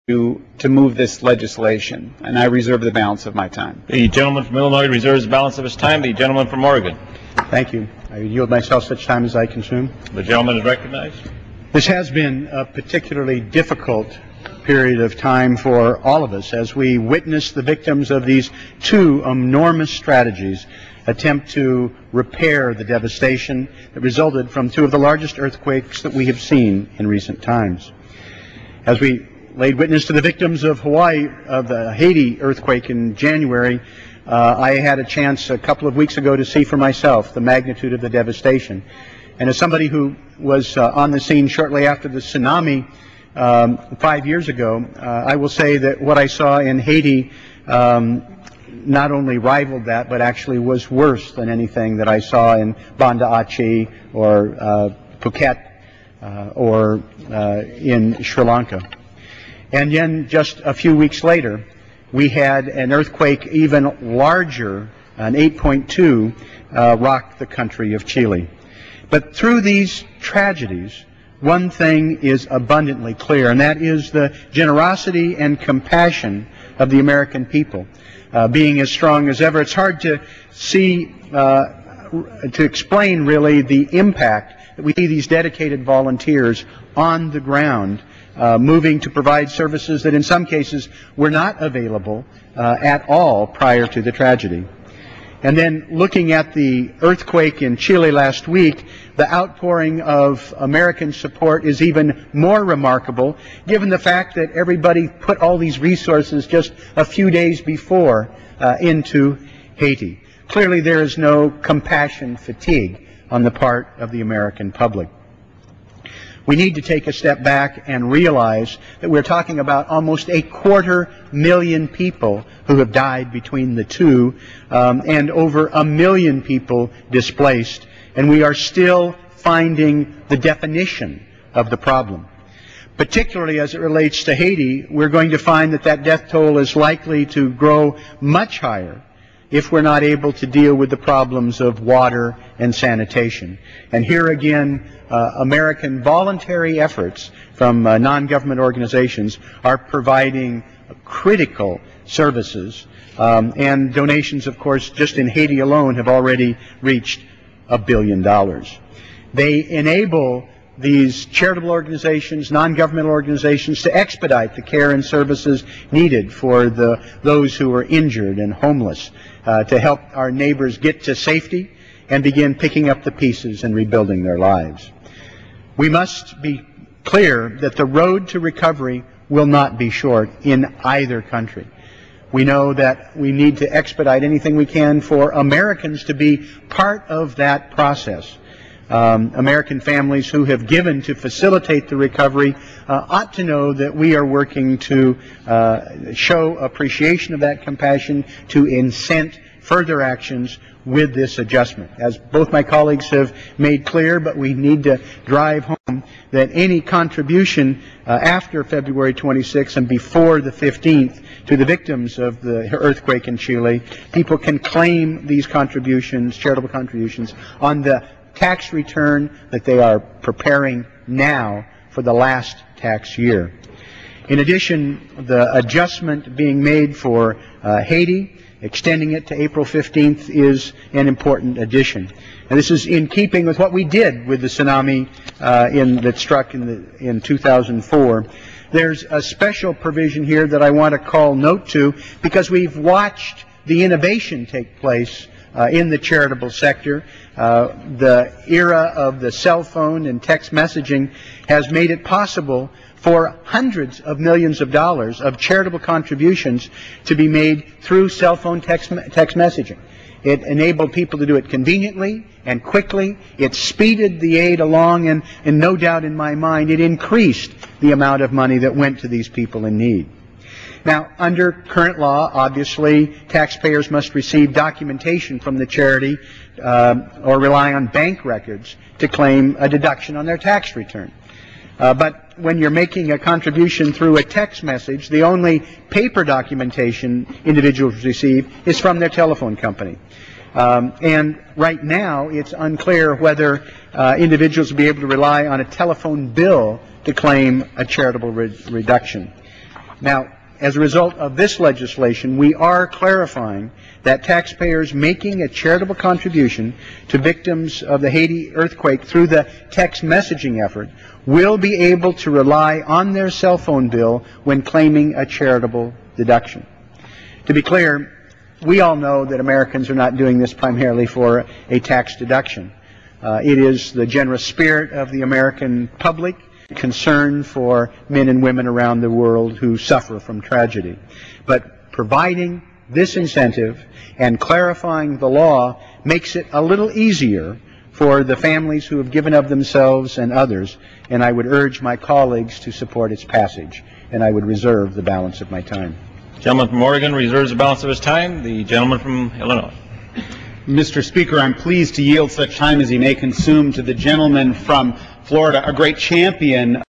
to move this legislation, and I reserve the balance of my time. The gentleman from Illinois reserves the balance of his time. The gentleman from Oregon. Thank you. I yield myself such time as I consume. The gentleman is recognized. This has been a particularly difficult period of time for all of us as we witness the victims of these two enormous strategies attempt to repair the devastation that resulted from two of the largest earthquakes that we have seen in recent times. As we laid witness to the victims of the Haiti earthquake in January, I had a chance a couple of weeks ago to see for myself the magnitude of the devastation. And as somebody who was on the scene shortly after the tsunami 5 years ago, I will say that what I saw in Haiti not only rivaled that, but actually was worse than anything that I saw in Banda Aceh or Phuket or in Sri Lanka. And then just a few weeks later, we had an earthquake even larger, an 8.2, rock the country of Chile. But through these tragedies, one thing is abundantly clear, and that is the generosity and compassion of the American people being as strong as ever. It's hard to see, to explain really the impact that we see these dedicated volunteers on the ground moving to provide services that in some cases were not available at all prior to the tragedy. And then looking at the earthquake in Chile last week, the outpouring of American support is even more remarkable given the fact that everybody put all these resources just a few days before into Haiti. Clearly there is no compassion fatigue on the part of the American public. We need to take a step back and realize that we're talking about almost 250,000 people who have died between the two, and over 1 million people displaced, and we are still finding the definition of the problem. Particularly as it relates to Haiti, we're going to find that that death toll is likely to grow much higher if we're not able to deal with the problems of water and sanitation. And here again, American voluntary efforts from non-government organizations are providing critical services, and donations, of course, just in Haiti alone have already reached $1 billion. They enable these charitable organizations, non-governmental organizations, to expedite the care and services needed for those who are injured and homeless, to help our neighbors get to safety and begin picking up the pieces and rebuilding their lives. We must be clear that the road to recovery will not be short in either country. We know that we need to expedite anything we can for Americans to be part of that process. American families who have given to facilitate the recovery ought to know that we are working to show appreciation of that compassion, to incent further actions with this adjustment. As both my colleagues have made clear, but we need to drive home that any contribution after February 26th and before the 15th to the victims of the earthquake in Chile, people can claim these contributions, charitable contributions, on the tax return that they are preparing now for the last tax year. In addition, the adjustment being made for Haiti, extending it to April 15th, is an important addition. And this is in keeping with what we did with the tsunami that struck in 2004. There's a special provision here that I want to call note to, because we've watched the innovation take place in the charitable sector. The era of the cell phone and text messaging has made it possible for hundreds of millions of dollars of charitable contributions to be made through cell phone text messaging. It enabled people to do it conveniently and quickly. It speeded the aid along, and no doubt in my mind, it increased the amount of money that went to these people in need. Now, under current law, obviously, taxpayers must receive documentation from the charity or rely on bank records to claim a deduction on their tax return. But when you're making a contribution through a text message, the only paper documentation individuals receive is from their telephone company. And right now, it's unclear whether individuals will be able to rely on a telephone bill to claim a charitable reduction. Now, as a result of this legislation, we are clarifying that taxpayers making a charitable contribution to victims of the Haiti earthquake through the text messaging effort will be able to rely on their cell phone bill when claiming a charitable deduction. To be clear, we all know that Americans are not doing this primarily for a tax deduction. It is the generous spirit of the American public, concern for men and women around the world who suffer from tragedy. But providing this incentive and clarifying the law makes it a little easier for the families who have given of themselves and others, and I would urge my colleagues to support its passage, and I would reserve the balance of my time. The gentleman from Oregon reserves the balance of his time. The gentleman from Illinois. Mr. Speaker, I'm pleased to yield such time as he may consume to the gentleman from Florida, a great champion